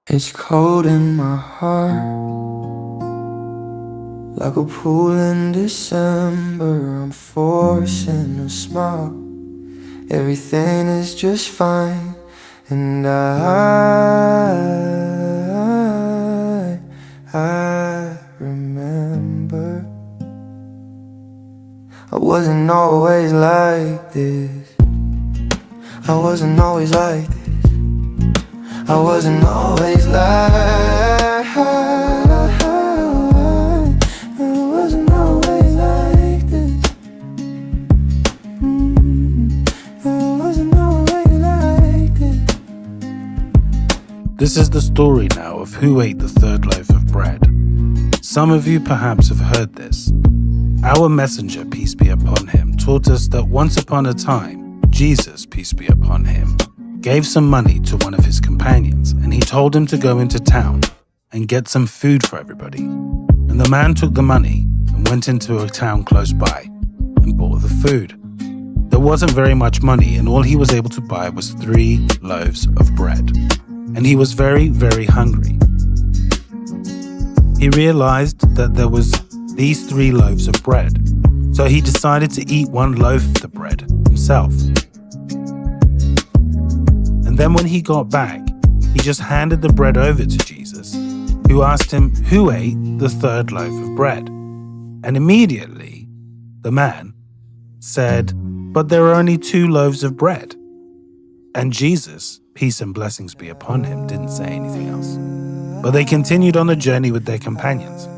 It's cold in my heart, like a pool in December. I'm forcing a smile. Everything is just fine, and I remember I wasn't always like this. I wasn't always like this. I wasn't always like this. I wasn't always like this. This is the story now of who ate the third loaf of bread. Some of you perhaps have heard this. Our messenger, peace be upon him, taught us that once upon a time, Jesus, peace be upon him, gave some money to one of his companions, and he told him to go into town and get some food for everybody. And the man took the money and went into a town close by and bought the food. There wasn't very much money, and all he was able to buy was 3 loaves of bread. And he was very, very hungry. He realized that there was these 3 loaves of bread, so he decided to eat 1 loaf of the bread himself. And then when he got back, he just handed the bread over to Jesus, who asked him who ate the 3rd loaf of bread. And immediately, the man said, "But there are only 2 loaves of bread." And Jesus, peace and blessings be upon him, didn't say anything else. But they continued on the journey with their companions.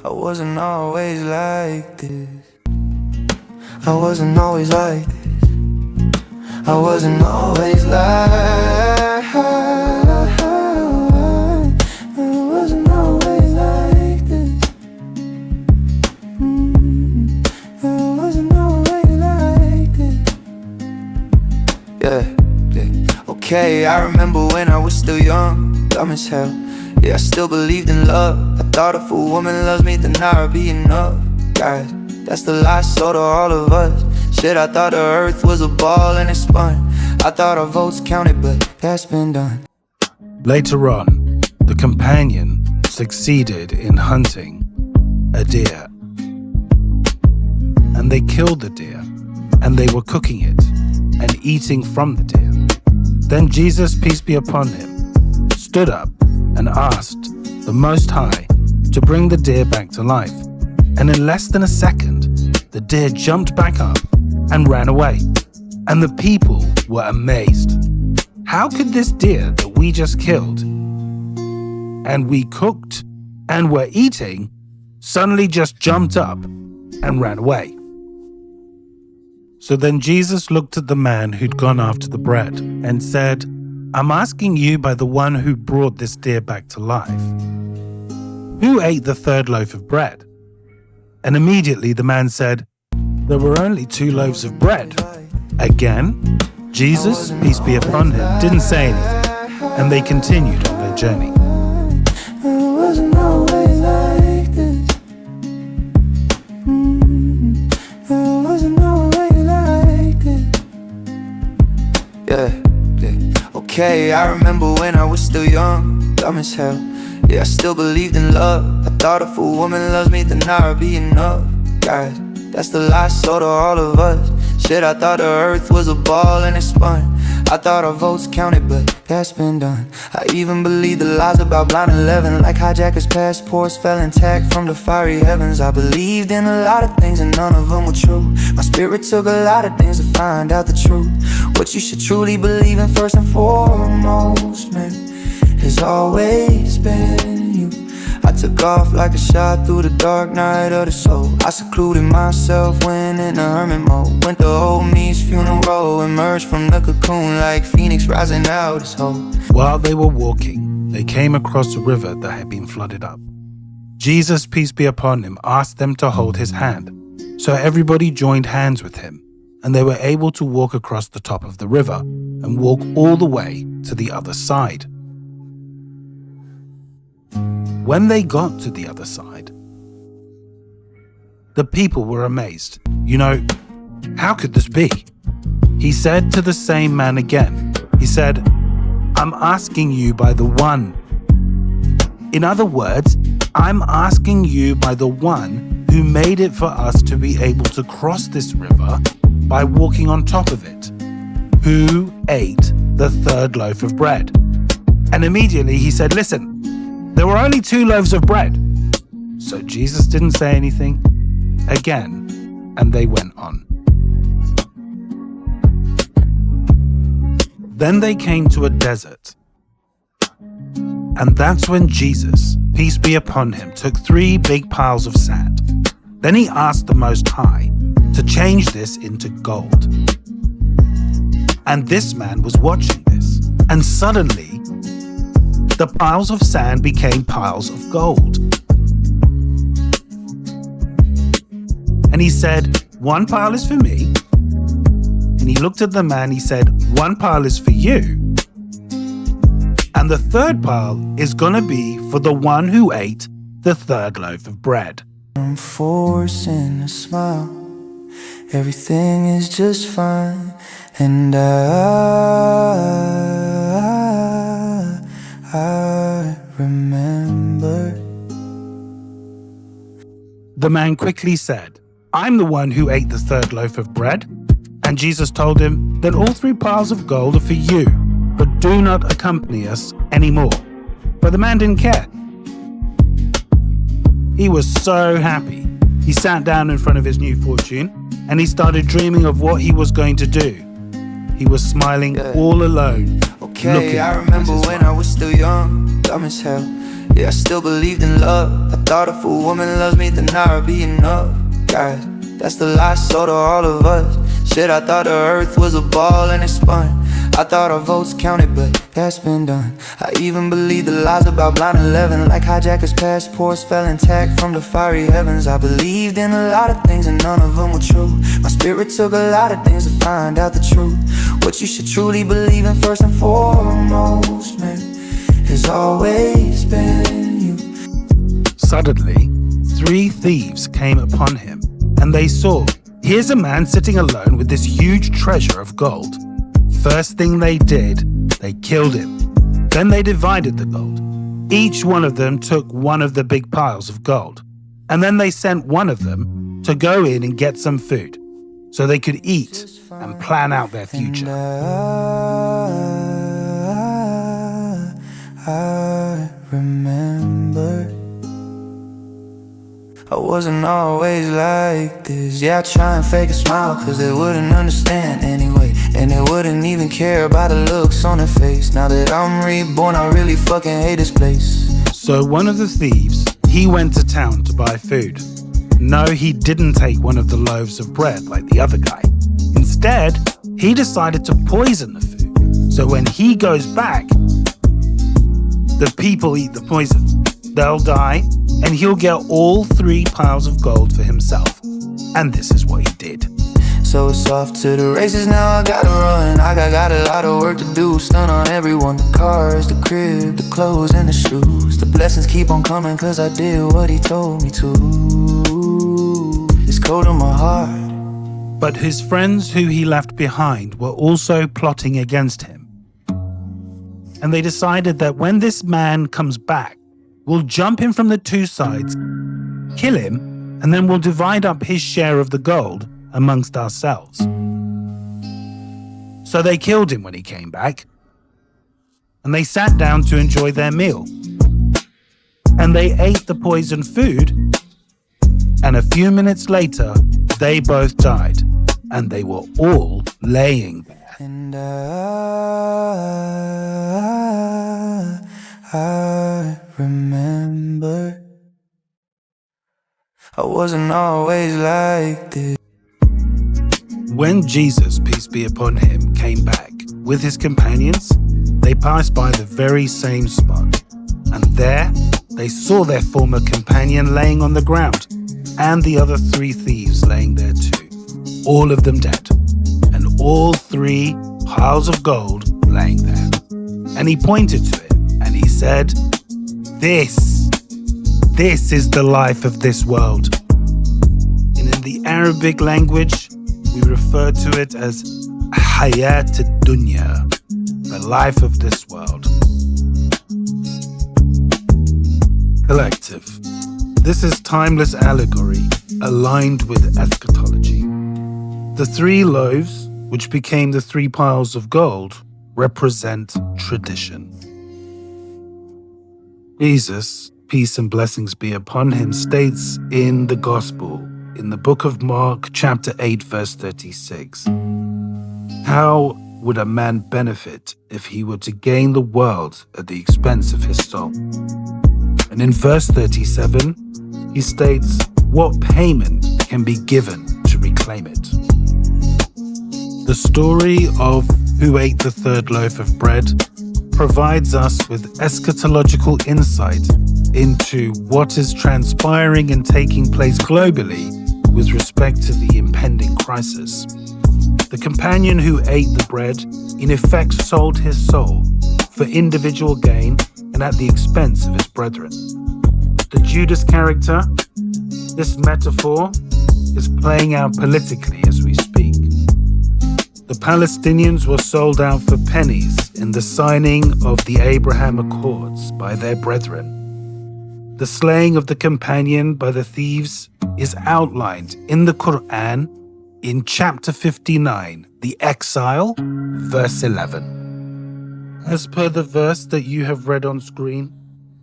I wasn't always like this. I wasn't always like this. I wasn't always like this. I wasn't always like this. Yeah. Okay, I remember when I was still young, dumb as hell. Yeah, I still believed in love. I thought if a woman loves me, then I'll be enough. Guys, that's the lie sold to all of us. Shit, I thought the earth was a ball and it spun. I thought our votes counted, but that's been done. Later on, the companion succeeded in hunting a deer. And they killed the deer, and they were cooking it and eating from the deer. Then Jesus, peace be upon him, stood up and asked the Most High to bring the deer back to life. And in less than a second, the deer jumped back up and ran away. And the people were amazed. How could this deer that we just killed and we cooked and were eating suddenly just jumped up and ran away? So then Jesus looked at the man who'd gone after the bread and said, "I'm asking you by the one who brought this deer back to life, who ate the 3rd loaf of bread?" And immediately the man said, "There were only 2 loaves of bread." Again, Jesus, peace be upon him, didn't say anything, and they continued on their journey. I wasn't always like this. I wasn't always like this. Yeah. Okay, I remember when I was still young, dumb as hell. Yeah, I still believed in love. I thought if a woman loves me, then I'll be enough. Guys, that's the lie sold to all of us. Shit, I thought the earth was a ball and it spun. I thought our votes counted, but that's been done. I even believed the lies about blind 11, like hijackers' passports fell intact from the fiery heavens. I believed in a lot of things and none of them were true. My spirit took a lot of things to find out the truth. What you should truly believe in first and foremost, man, has always been you. I took off like a shot through the dark night of the soul. I secluded myself, went in a hermit mode. Went to old me's funeral, emerged from the cocoon like phoenix rising out his hole. While they were walking, they came across a river that had been flooded up. Jesus, peace be upon him, asked them to hold his hand. So everybody joined hands with him, and they were able to walk across the top of the river and walk all the way to the other side. When they got to the other side, the people were amazed. How could this be? He said to the same man again, He said, I'm asking you by the one. In other words, I'm asking you by the one who made it for us to be able to cross this river by walking on top of it. Who ate the third loaf of bread? And immediately he said, listen, there were only 2 loaves of bread. So Jesus didn't say anything again, and they went on. Then they came to a desert. And that's when Jesus, peace be upon him, took 3 big piles of sand. Then he asked the Most High to change this into gold. And this man was watching this, and suddenly the piles of sand became piles of gold. And he said, 1 pile is for me. And he looked at the man, he said, 1 pile is for you. And the 3rd pile is gonna be for the one who ate the 3rd loaf of bread. I'm forcing a smile. Everything is just fine. And I remember. The man quickly said, I'm the one who ate the 3rd loaf of bread. And Jesus told him, then all 3 piles of gold are for you, but do not accompany us anymore. But the man didn't care. He was so happy. He sat down in front of his new fortune and he started dreaming of what he was going to do. He was smiling all alone. Okay, I remember when I was still young, dumb as hell. Yeah, I still believed in love. I thought if a woman loves me, then I'll be enough. Guys, that's the last sold to all of us. Shit, I thought the earth was a ball and it spun. I thought our votes counted, but that's been done. I even believed the lies about blind 11, like hijackers' passports fell intact from the fiery heavens. I believed in a lot of things and none of them were true. My spirit took a lot of things to find out the truth. What you should truly believe in first and foremost, man, has always been you. Suddenly, 3 thieves came upon him, and they saw, here's a man sitting alone with this huge treasure of gold. First thing they did, they killed him. Then they divided the gold. Each one of them took one of the big piles of gold. And then they sent one of them to go in and get some food so they could eat and plan out their future. I remember. I wasn't always like this. Yeah, I try and fake a smile cause they wouldn't understand anyway. And they wouldn't even care about the looks on their face. Now that I'm reborn, I really fucking hate this place. So one of the thieves, he went to town to buy food. No, he didn't take one of the loaves of bread like the other guy. Instead, he decided to poison the food. So when he goes back, the people eat the poison. They'll die, and he'll get all 3 piles of gold for himself. And this is what he did. So it's off to the races now, I gotta run. I got a lot of work to do. Stun on everyone, the cars, the crib, the clothes and the shoes. The blessings keep on coming cause I did what he told me to. It's cold in my heart. But his friends who he left behind were also plotting against him. And they decided that when this man comes back, we'll jump him from the 2 sides, kill him, and then we'll divide up his share of the gold amongst ourselves. So they killed him when he came back, and they sat down to enjoy their meal. And they ate the poisoned food, and a few minutes later, they both died, and they were all laying there. And I remember. I wasn't always like this. When Jesus, peace be upon him, came back with his companions, they passed by the very same spot. And there they saw their former companion laying on the ground, and the other 3 thieves laying there too, all of them dead, and all 3 piles of gold laying there. And he pointed to it, and he said, This is the life of this world. And in the Arabic language, we refer to it as hayat dunya, the life of this world. Collective. This is timeless allegory aligned with eschatology. The 3 loaves, which became the 3 piles of gold, represent tradition. Jesus, peace and blessings be upon him, states in the Gospel, in the book of Mark, chapter 8, verse 36, how would a man benefit if he were to gain the world at the expense of his soul? And in verse 37, he states what payment can be given to reclaim it. The story of who ate the 3rd loaf of bread provides us with eschatological insight into what is transpiring and taking place globally with respect to the impending crisis. The companion who ate the bread in effect sold his soul for individual gain and at the expense of his brethren. The Judas character, this metaphor, is playing out politically as we speak. The Palestinians were sold out for pennies in the signing of the Abraham Accords by their brethren. The slaying of the companion by the thieves is outlined in the Quran in chapter 59, the exile, verse 11. As per the verse that you have read on screen,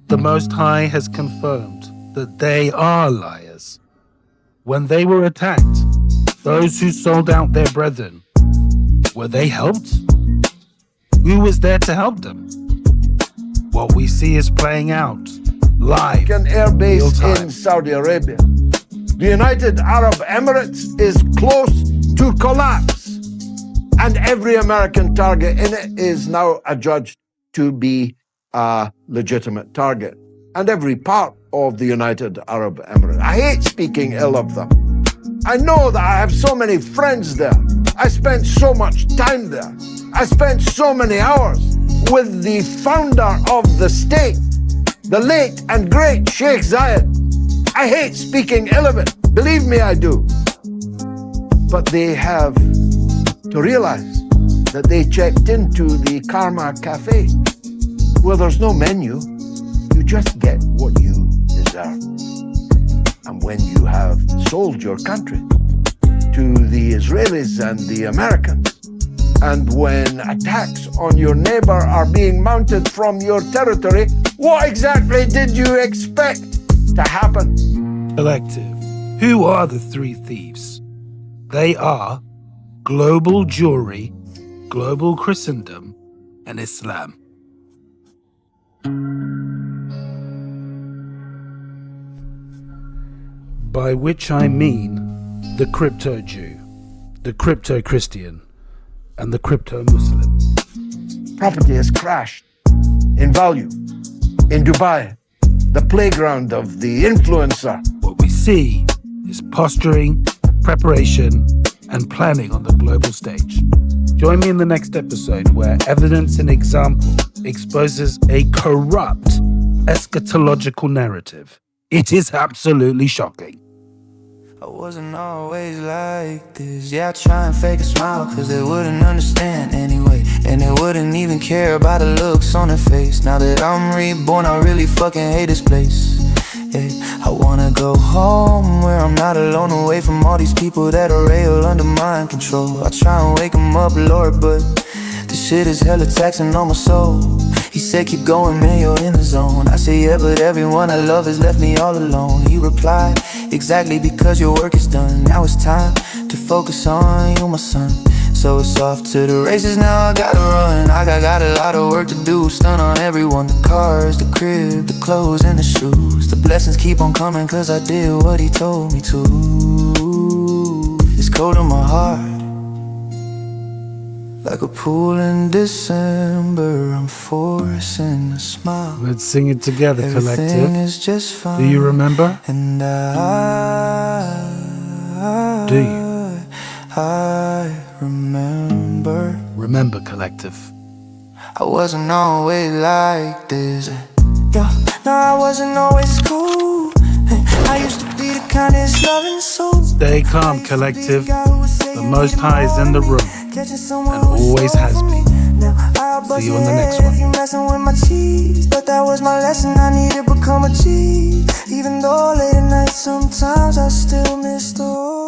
the Most High has confirmed that they are liars. When they were attacked, those who sold out their brethren, were they helped? Who was there to help them? What we see is playing out live, An air base real-time. in Saudi Arabia. The United Arab Emirates is close to collapse, and every American target in it is now adjudged to be a legitimate target, and every part of the United Arab Emirates. I hate speaking ill of them. I know that I have so many friends there. I spent so much time there. I spent so many hours with the founder of the state, the late and great Sheikh Zayed. I hate speaking ill of it. Believe me, I do. But they have to realize that they checked into the Karma Cafe, where there's no menu. You just get what you deserve. And when you have sold your country to the Israelis and the Americans, and when attacks on your neighbor are being mounted from your territory, what exactly did you expect to happen? Collective. Who are the 3 thieves? They are global Jewry, global Christendom, and Islam. By which I mean the crypto Jew, the crypto Christian, and the crypto Muslim. Property has crashed in value in Dubai, the playground of the influencer. What we see is posturing, preparation, and planning on the global stage. Join me in the next episode where evidence and example exposes a corrupt eschatological narrative. It is absolutely shocking. I wasn't always like this. Yeah, I try and fake a smile, cause they wouldn't understand anyway. And they wouldn't even care about the looks on their face. Now that I'm reborn, I really fucking hate this place. Yeah, I wanna go home where I'm not alone, away from all these people that are rail under mind control. I try and wake them up, Lord, but this shit is hella taxing on my soul. He said keep going man, you're in the zone. I say yeah, but everyone I love has left me all alone. He replied, exactly because your work is done. Now it's time to focus on you, my son. So it's off to the races, now I gotta run. I got a lot of work to do, stun on everyone. The cars, the crib, the clothes and the shoes. The blessings keep on coming cause I did what he told me to. It's cold in my heart, like a pool in December, I'm forcing a smile. Let's sing it together, Everything collective. is just fine. Do you remember? And Do you? I remember. Remember, collective. I wasn't always like this. Yeah, no, I wasn't always cool. I used to be the kindest loving soul. Stay calm, collective. The Most High is in the room and always has been. Now I'll bust See you your on the next head one. if you messing with my cheese. But that was my lesson, I need to become a G. Even though late at night sometimes I still miss the